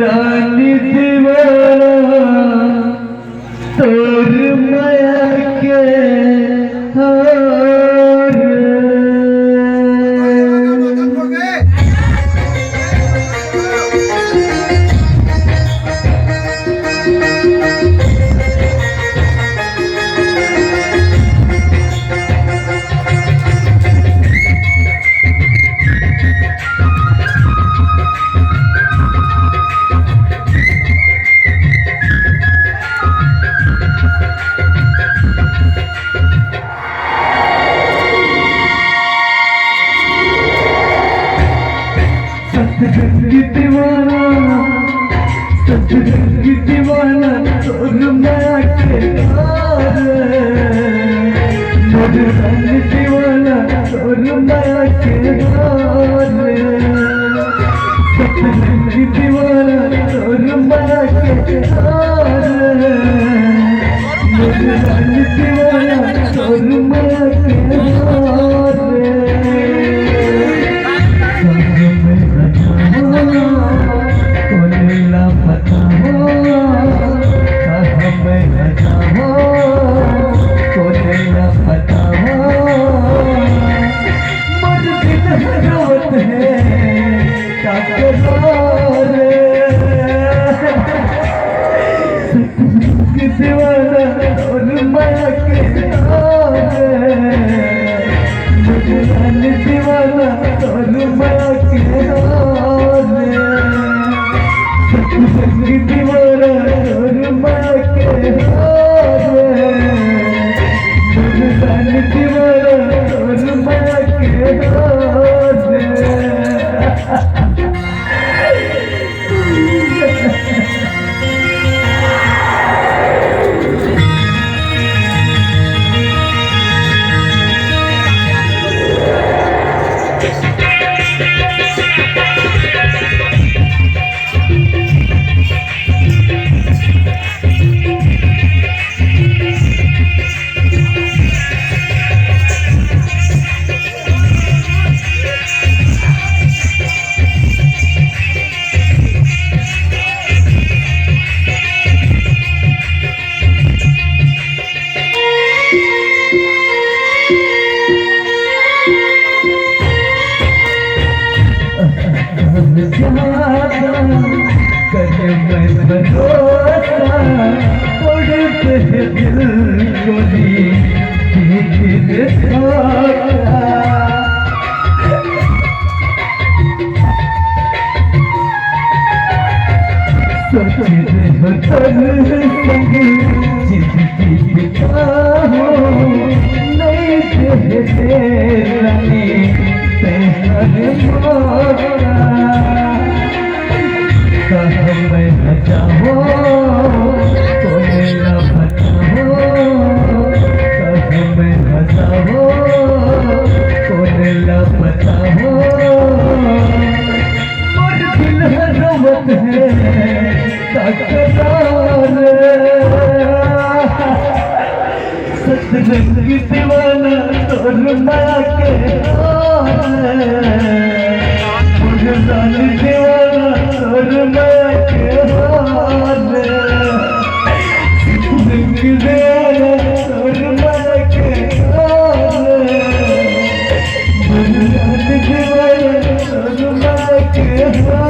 रानी दीवाना तोर माया के हार सतगंगी दीवाना सतगंगी दीवाना तोर माया के हार मोर रानी दीवाना तोर माया के हार सतगंगी दीवाना तोर माया के हार मोर रानी दीवाना तोर माया के हार दीवाना और माया के मुझे रानी दीवाना और माया के सतगंगी दीवाना और माया के मुझे रानी दीवाना और माया के करे मैं भरोसा उड़ते हैं दिल को सोचते हो तन संग जिंदगी बिताओ नहीं कहते रानी कहाँ मैं न जाऊँ कोई न बचाओ कहाँ मैं न जाऊँ कोई न बचाओ मोर दिल रोवत है तकरार सतगंगी दीवाना तोर माया के मुझे रानी दीवाना तोर माया के हार सतगंगी दीवाना तोर माया के हार मुझे रानी दीवाना तोर माया के हार